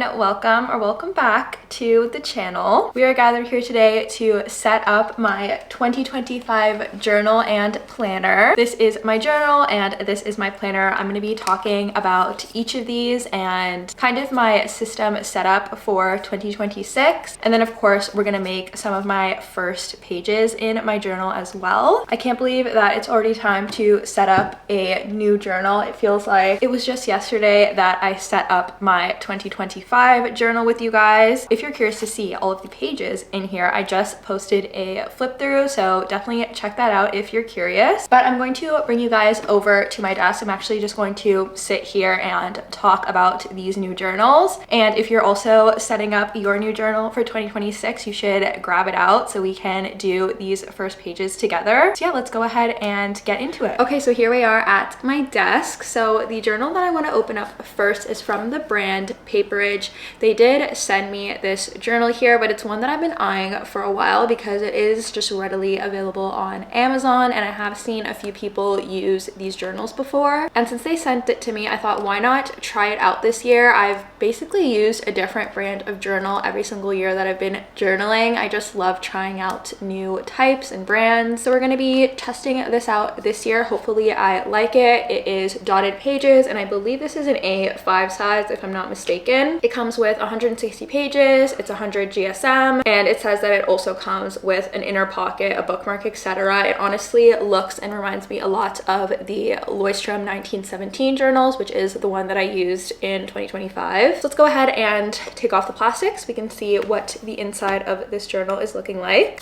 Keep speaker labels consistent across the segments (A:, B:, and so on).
A: everyone, welcome back to the channel. We are gathered here today to set up my 2025 journal and planner. This is my journal and this is my planner. I'm going to be talking about each of these and kind of my system setup for 2026. And then of course we're going to make some of my first pages in my journal as well. I can't believe that it's already time to set up a new journal. It feels like it was just yesterday that I set up my 2025 journal with you guys. If you're curious to see all of the pages in here, I just posted a flip through, so definitely check that out if you're curious. But I'm going to bring you guys over to my desk. I'm actually just going to sit here and talk about these new journals. And if you're also setting up your new journal for 2026, you should grab it out so we can do these first pages together. So yeah, let's go ahead and get into it. Okay, so here we are at my desk. So the journal that I want to open up first is from the brand Paperage. They did send me this journal here, but it's one that I've been eyeing for a while because it is just readily available on Amazon, and I have seen a few people use these journals before. And since they sent it to me, I thought, why not try it out this year? I've basically used a different brand of journal every single year that I've been journaling. I just love trying out new types and brands. So we're going to be testing this out this year. Hopefully I like it. It is dotted pages, and I believe this is an A5 size if I'm not mistaken. It comes with 160 pages, it's 100 GSM, and it says that it also comes with an inner pocket, a bookmark, etc. It honestly looks and reminds me a lot of the Leuchtturm 1917 journals, which is the one that I used in 2025. So let's go ahead and take off the plastic so we can see what the inside of this journal is looking like.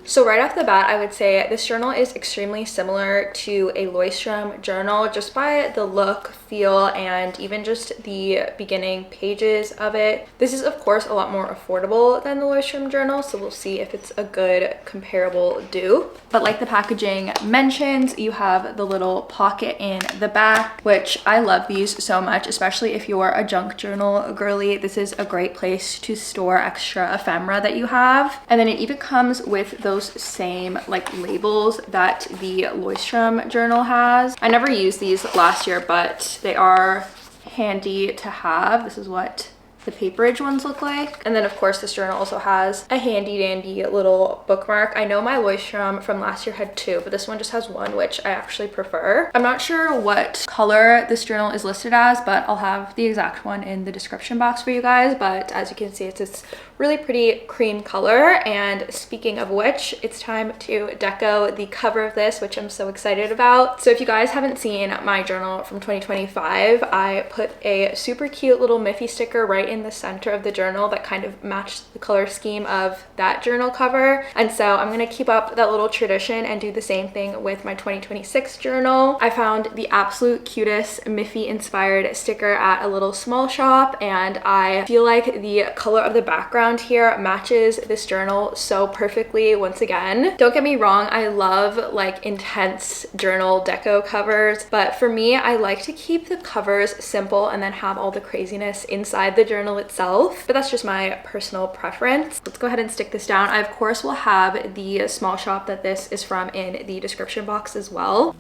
A: So right off the bat, I would say this journal is extremely similar to a Leuchtturm journal just by the look, feel, and even just the beginning pages of it. This is of course a lot more affordable than the Leuchtturm journal, so we'll see if it's a good comparable dupe. But like the packaging mentions, you have the little pocket in the back, which I love these so much, especially if you're a junk journal girly. This is a great place to store extra ephemera that you have. And then it even comes with those same like labels that the Leuchtturm journal has. I never used these last year, but they are handy to have. This is what the Paperage ones look like. And then of course this journal also has a handy dandy little bookmark. I know my Leuchtturm from last year had two, but this one just has one, which I actually prefer. I'm not sure what color this journal is listed as, but I'll have the exact one in the description box for you guys. But as you can see, it's this really pretty cream color. And speaking of which, it's time to deco the cover of this, which I'm so excited about. So if you guys haven't seen my journal from 2025, I put a super cute little Miffy sticker right in the center of the journal that kind of matched the color scheme of that journal cover. And so I'm gonna keep up that little tradition and do the same thing with my 2026 journal. I found the absolute cutest Miffy inspired sticker at a little small shop, and I feel like the color of the background here matches this journal so perfectly once again. Don't get me wrong, I love like intense journal deco covers, but for me, I like to keep the covers simple and then have all the craziness inside the journal itself. But that's just my personal preference. Let's go ahead and stick this down. I of course will have the small shop that this is from in the description box as well.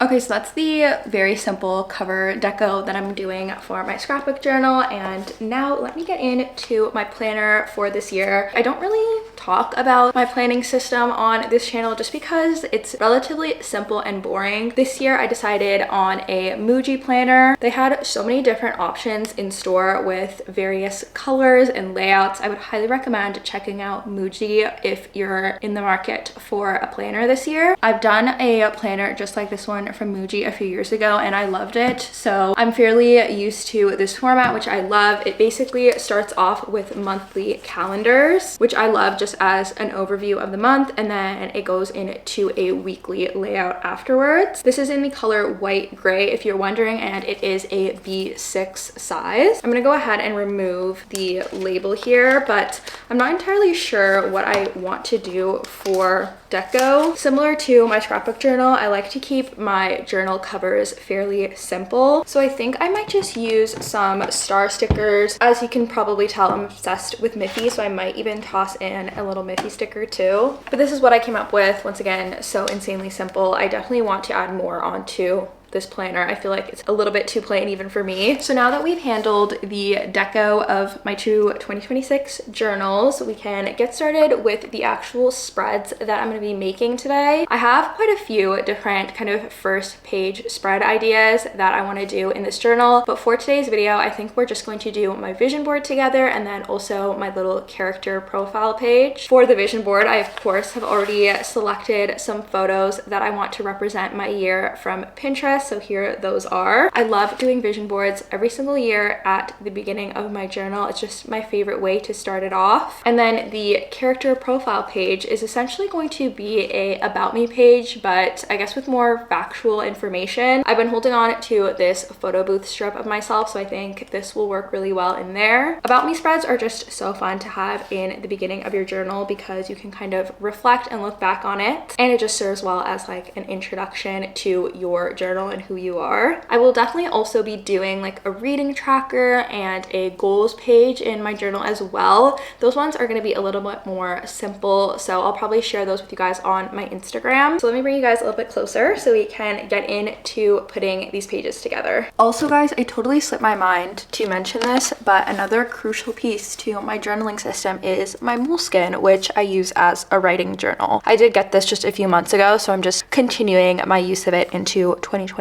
A: Okay, so that's the very simple cover deco that I'm doing for my scrapbook journal. And now let me get into my planner for this year. I don't really talk about my planning system on this channel just because it's relatively simple and boring. This year I decided on a Muji planner. They had so many different options in store with various colors and layouts. I would highly recommend checking out Muji if you're in the market for a planner this year. I've done a planner just like this one from Muji a few years ago and I loved it, so I'm fairly used to this format, which I love. It basically starts off with monthly calendars, which I love just as an overview of the month, and then it goes into a weekly layout afterwards. This is in the color white gray, if you're wondering, and it is a B6 size. I'm gonna go ahead and remove the label here, but I'm not entirely sure what I want to do for deco. Similar to my scrapbook journal, I like to keep my journal covers fairly simple. So I think I might just use some star stickers. As you can probably tell, I'm obsessed with Miffy, so I might even toss in a little Miffy sticker too. But this is what I came up with. Once again, so insanely simple. I definitely want to add more onto this planner. I feel like it's a little bit too plain even for me. So now that we've handled the deco of my two 2026 journals, we can get started with the actual spreads that I'm going to be making today. I have quite a few different kind of first page spread ideas that I want to do in this journal, but for today's video, I think we're just going to do my vision board together and then also my little character profile page. For the vision board, I of course have already selected some photos that I want to represent my year from Pinterest. So here those are. I love doing vision boards every single year at the beginning of my journal. It's just my favorite way to start it off. And then the character profile page is essentially going to be a about me page, but I guess with more factual information. I've been holding on to this photo booth strip of myself, so I think this will work really well in there. About me spreads are just so fun to have in the beginning of your journal because you can kind of reflect and look back on it, and it just serves well as like an introduction to your journal and who you are. I will definitely also be doing like a reading tracker and a goals page in my journal as well. Those ones are going to be a little bit more simple, so I'll probably share those with you guys on my Instagram. So let me bring you guys a little bit closer so we can get into putting these pages together. Also guys, I totally slipped my mind to mention this, but another crucial piece to my journaling system is my Moleskine, which I use as a writing journal. I did get this just a few months ago, so I'm just continuing my use of it into 2026.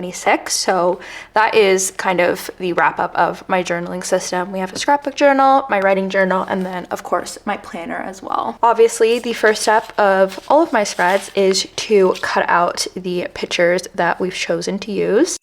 A: So that is kind of the wrap up of my journaling system. We have a scrapbook journal, my writing journal, and then of course my planner as well. Obviously, the first step of all of my spreads is to cut out the pictures that we've chosen to use.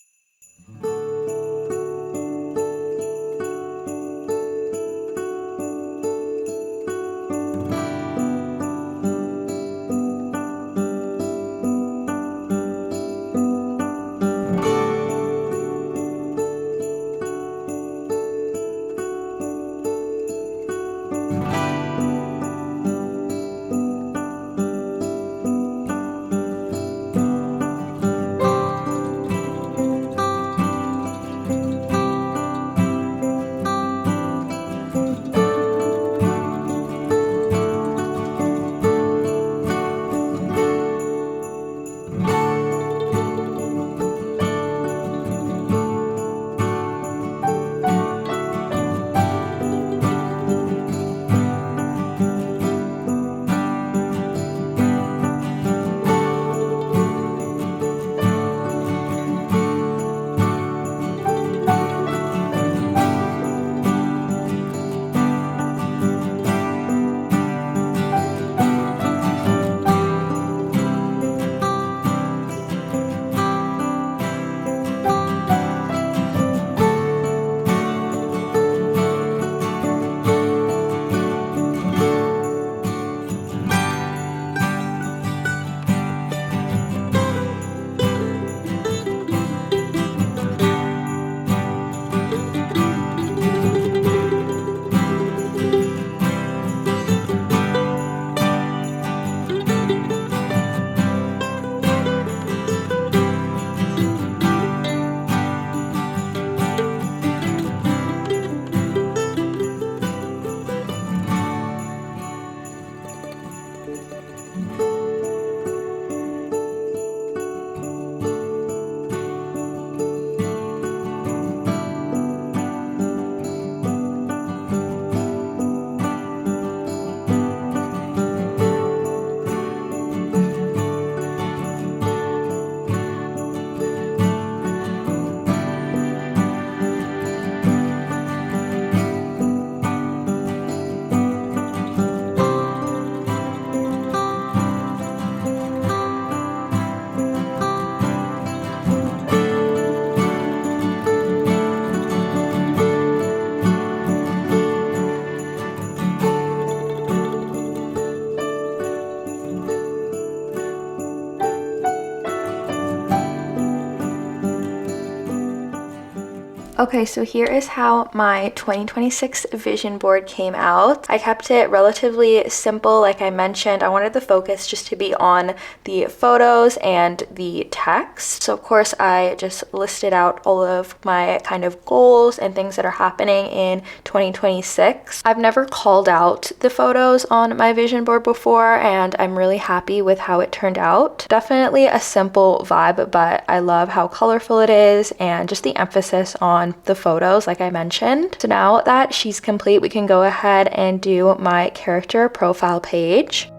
A: Okay, so here is how my 2026 vision board came out. I kept it relatively simple, like I mentioned. I wanted the focus just to be on the photos and the text. So of course I just listed out all of my kind of goals and things that are happening in 2026. I've never called out the photos on my vision board before, and I'm really happy with how it turned out. Definitely a simple vibe, but I love how colorful it is and just the emphasis on the photos, like I mentioned. So now that she's complete, we can go ahead and do my character profile page.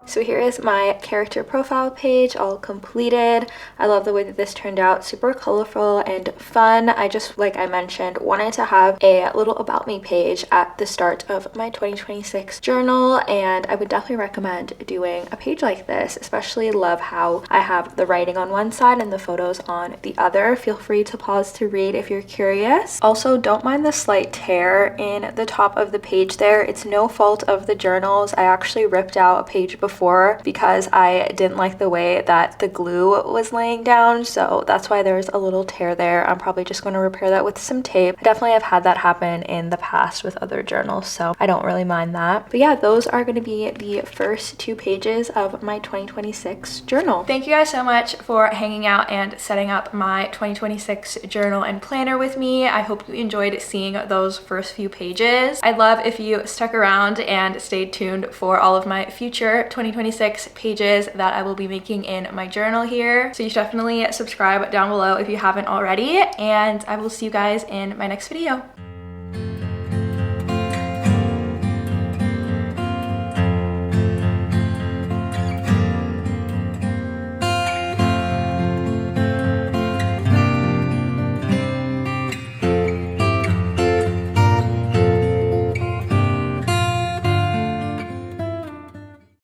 A: So here is my character profile page all completed. I love the way that this turned out, super colorful and fun. I just, like I mentioned, wanted to have a little about me page at the start of my 2026 journal, and I would definitely recommend doing a page like this. Especially love how I have the writing on one side and the photos on the other. Feel free to pause to read if you're curious. Also, don't mind the slight tear in the top of the page there. It's no fault of the journals. I actually ripped out a page before because I didn't like the way that the glue was laying down, so that's why there's a little tear there. I'm probably just going to repair that with some tape. I definitely have had that happen in the past with other journals, so I don't really mind that. But yeah, those are going to be the first 2 pages of my 2026 journal. Thank you guys so much for hanging out and setting up my 2026 journal and planner with me. I hope you enjoyed seeing those first few pages. I'd love if you stuck around and stayed tuned for all of my future 2026 pages that I will be making in my journal here. So you should definitely subscribe down below if you haven't already, and I will see you guys in my next video.